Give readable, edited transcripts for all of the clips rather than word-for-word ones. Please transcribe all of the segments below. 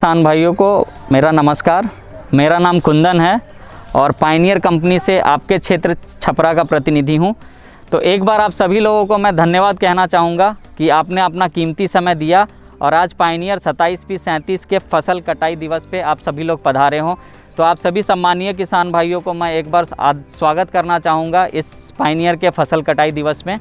किसान भाइयों को मेरा नमस्कार। मेरा नाम कुंदन है और पायनियर कंपनी से आपके क्षेत्र छपरा का प्रतिनिधि हूं। तो एक बार आप सभी लोगों को मैं धन्यवाद कहना चाहूँगा कि आपने अपना कीमती समय दिया और आज पायनियर 27P37 के फसल कटाई दिवस पे आप सभी लोग पधारे हों। तो आप सभी सम्मानीय किसान भाइयों को मैं एक बार स्वागत करना चाहूँगा इस पायनियर के फसल कटाई दिवस में।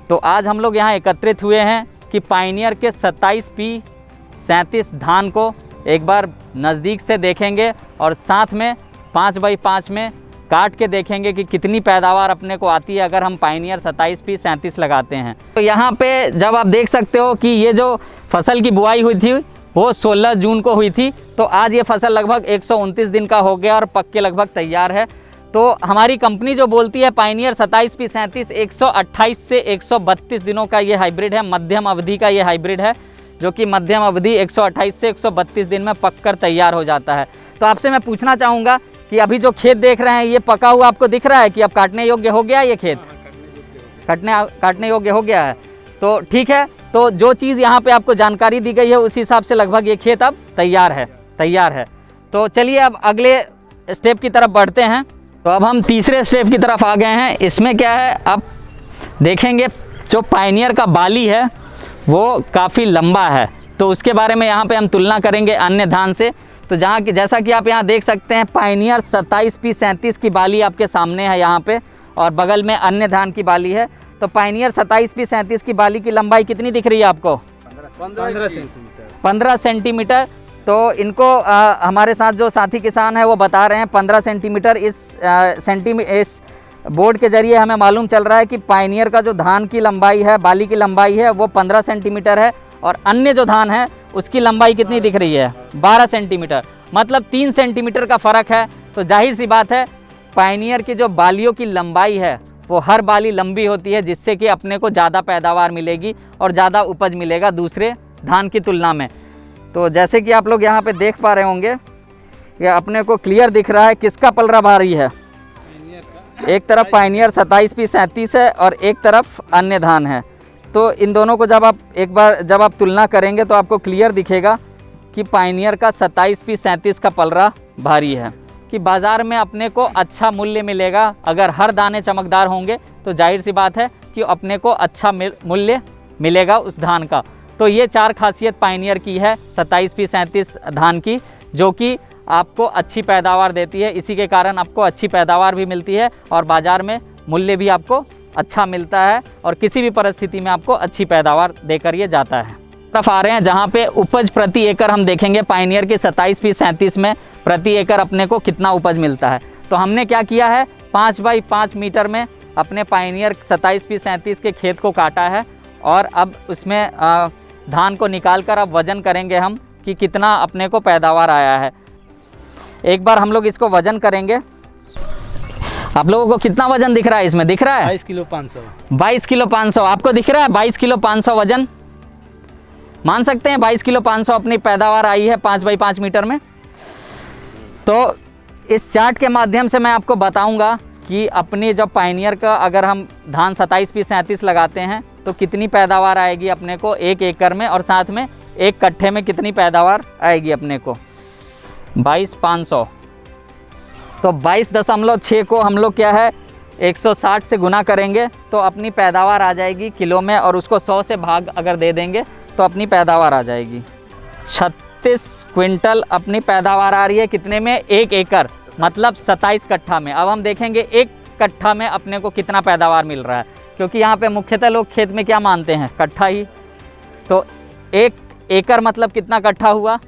तो आज हम लोग यहाँ एकत्रित हुए हैं कि पायनियर के 27P37 धान को एक बार नज़दीक से देखेंगे और साथ में 5x5 में काट के देखेंगे कि कितनी पैदावार अपने को आती है अगर हम पायनियर 27P37 लगाते हैं। तो यहाँ पे जब आप देख सकते हो कि ये जो फसल की बुआई हुई थी वो 16 जून को हुई थी। तो आज ये फसल लगभग 129 दिन का हो गया और पक के लगभग तैयार है। तो हमारी कंपनी जो बोलती है पायनियर 27P37 128 से 132 दिनों का ये हाइब्रिड है, मध्यम अवधि का ये हाइब्रिड है, जो कि मध्यम अवधि 128 से 132 दिन में पककर तैयार हो जाता है। तो आपसे मैं पूछना चाहूँगा कि अभी जो खेत देख रहे हैं ये पका हुआ आपको दिख रहा है कि अब काटने योग्य हो गया ये खेत? काटने योग्य हो गया है। तो ठीक है, तो जो चीज़ यहाँ पे आपको जानकारी दी गई है उस हिसाब से लगभग ये खेत अब तैयार है। तो चलिए अब अगले स्टेप की तरफ बढ़ते हैं। तो अब हम तीसरे स्टेप की तरफ आ गए हैं। इसमें क्या है, अब देखेंगे जो पायनियर का बाली है वो काफ़ी लंबा है, तो उसके बारे में यहाँ पे हम तुलना करेंगे अन्य धान से। तो जैसा कि आप यहाँ देख सकते हैं पायनियर 27P37 की बाली आपके सामने है यहाँ पे, और बगल में अन्य धान की बाली है। तो पायनियर 27P37 की बाली की लंबाई कितनी दिख रही है आपको? 15 सेंटीमीटर। तो इनको हमारे साथ जो साथी किसान है वो बता रहे हैं 15 सेंटीमीटर। इस बोर्ड के जरिए हमें मालूम चल रहा है कि पायनियर का जो धान की लंबाई है, बाली की लंबाई है वो 15 सेंटीमीटर है, और अन्य जो धान है उसकी लंबाई कितनी दिख रही है? 12 सेंटीमीटर, मतलब 3 सेंटीमीटर का फ़र्क है। तो जाहिर सी बात है पायनियर की जो बालियों की लंबाई है वो हर बाली लंबी होती है, जिससे कि अपने को ज़्यादा पैदावार मिलेगी और ज़्यादा उपज मिलेगा दूसरे धान की तुलना में। तो जैसे कि आप लोग यहाँ पे देख पा रहे होंगे, ये अपने को क्लियर दिख रहा है किसका पलरा भारी है। एक तरफ पायनियर 27P37 है और एक तरफ अन्य धान है। तो इन दोनों को जब आप तुलना करेंगे तो आपको क्लियर दिखेगा कि पायनियर का 27P37 का पलरा भारी है, कि बाज़ार में अपने को अच्छा मूल्य मिलेगा। अगर हर दाने चमकदार होंगे तो जाहिर सी बात है कि अपने को अच्छा मूल्य मिलेगा उस धान का। तो ये 4 खासियत पायनियर की है 27P37 धान की, जो कि आपको अच्छी पैदावार देती है। इसी के कारण आपको अच्छी पैदावार भी मिलती है और बाज़ार में मूल्य भी आपको अच्छा मिलता है, और किसी भी परिस्थिति में आपको अच्छी पैदावार देकर ये जाता है। तरफ आ रहे हैं जहाँ पे उपज प्रति एकड़ हम देखेंगे पायनियर के 27P37 में प्रति एकड़ अपने को कितना उपज मिलता है। तो हमने क्या किया है, 5x5 मीटर में अपने पायनियर 27P37 के खेत को काटा है, और अब उसमें धान को निकाल कर अब वज़न करेंगे हम कि कितना अपने को पैदावार आया है। एक बार हम लोग इसको वज़न करेंगे। आप लोगों को कितना वज़न दिख रहा है इसमें? दिख रहा है 22 किलो 500। 22 किलो 500 आपको दिख रहा है? 22 किलो 500 वज़न मान सकते हैं। 22 किलो 500 अपनी पैदावार आई है 5x5 मीटर में। तो इस चार्ट के माध्यम से मैं आपको बताऊंगा कि अपनी जब पायनियर का अगर हम धान 27P37 लगाते हैं तो कितनी पैदावार आएगी अपने को 1 एकड़ में, और साथ में 1 कट्ठे में कितनी पैदावार आएगी अपने को 22,500। तो 22.6 को हम लोग क्या है 160 से गुना करेंगे तो अपनी पैदावार आ जाएगी किलो में, और उसको 100 से भाग अगर दे देंगे तो अपनी पैदावार आ जाएगी 36 क्विंटल अपनी पैदावार आ रही है। कितने में? 1 एकड़, मतलब 27 कट्ठा में। अब हम देखेंगे 1 कट्ठा में अपने को कितना पैदावार मिल रहा है, क्योंकि यहाँ पे मुख्यतः लोग खेत में क्या मानते हैं? कट्ठा ही। तो 1 एकड़ मतलब कितना कट्ठा हुआ?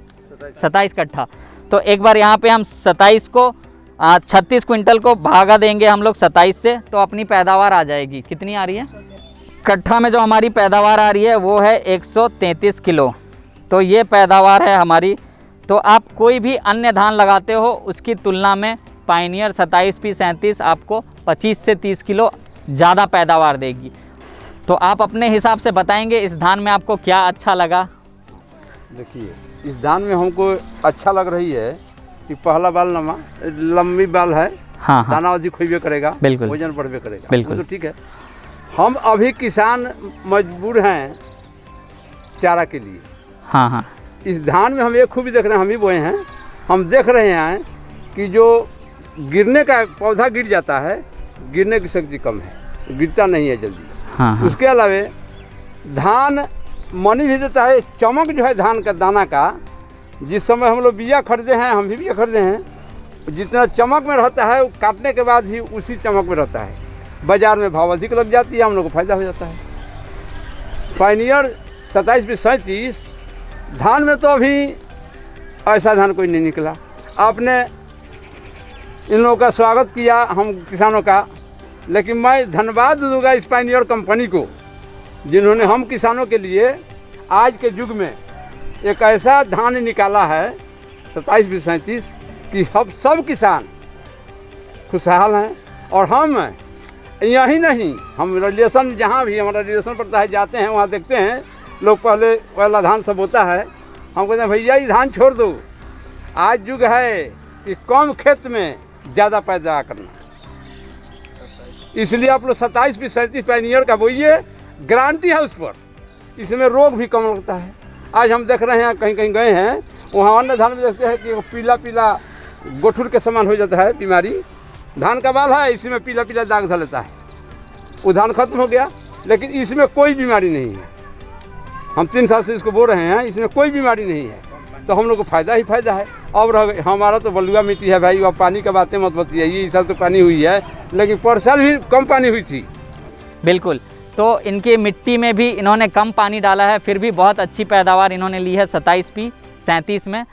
27 कट्ठा। तो एक बार यहाँ पे हम 27 को 36 क्विंटल को भागा देंगे हम लोग 27 से, तो अपनी पैदावार आ जाएगी। कितनी आ रही है? कट्ठा में जो हमारी पैदावार आ रही है वो है 133 किलो। तो ये पैदावार है हमारी। तो आप कोई भी अन्य धान लगाते हो उसकी तुलना में पायनियर 27P37 आपको 25 से 30 किलो ज़्यादा पैदावार देगी। तो आप अपने हिसाब से बताएंगे इस धान में आपको क्या अच्छा लगा? देखिए, इस धान में हमको अच्छा लग रही है कि पहला बाल लंबी बाल है। हाँ। दाना अधिक होइबे करेगा, बिल्कुल, वजन बढ़बे करेगा, बिल्कुल। तो ठीक है। हम अभी किसान मजबूर हैं चारा के लिए। हाँ हाँ। इस धान में हम एक खूबी देख रहे हैं, हम ही बोए हैं, हम देख रहे हैं कि जो गिरने का पौधा गिर जाता है, गिरने की शक्ति कम है, गिरता नहीं है जल्दी। हाँ हाँ। उसके अलावे धान मनी भी देता है, चमक जो है धान का दाना का, जिस समय हम लोग बिया खरीदे हैं, हम भी बिया खरीदे हैं, जितना चमक में रहता है वो काटने के बाद भी उसी चमक में रहता है। बाज़ार में भाव अधिक लग जाती है, हम लोग को फायदा हो जाता है। पायनियर 27-37 धान में तो अभी ऐसा धान कोई नहीं निकला। आपने इन लोगों का स्वागत किया हम किसानों का, लेकिन मैं धन्यवाद दूंगा इस पायनियर कंपनी को, जिन्होंने हम किसानों के लिए आज के युग में एक ऐसा धान निकाला है 27-37 कि हम सब किसान खुशहाल हैं। और हम यही नहीं, हम रिलेशन जहाँ भी हमारा रिलेशन पड़ता है जाते हैं, वहाँ देखते हैं लोग पहले वाला धान सब होता है, हम कहते हैं भैया ये धान छोड़ दो, आज युग है कि कम खेत में ज़्यादा पैदा करना। इसलिए आप लोग 27-37 पायनियर का बोइए, गारंटी है उस पर, इसमें रोग भी कम लगता है। आज हम देख रहे हैं, कहीं कहीं गए हैं, वहाँ अन्य धान में देखते हैं कि वो पीला पीला गोठुर के समान हो जाता है बीमारी, धान का बाल है इसी में पीला पीला दाग धर लेता है, वो धान खत्म हो गया। लेकिन इसमें कोई बीमारी नहीं है, हम 3 साल से इसको बो रहे हैं, इसमें कोई बीमारी नहीं है, तो हम लोग को फ़ायदा ही फ़ायदा है। और हमारा तो बलुआ मिट्टी है भाई, अब पानी का बातें मत बताइए, इस साल तो पानी हुई है, लेकिन पर साल भी कम पानी हुई थी। बिल्कुल, तो इनकी मिट्टी में भी इन्होंने कम पानी डाला है, फिर भी बहुत अच्छी पैदावार इन्होंने ली है 27P-37 में।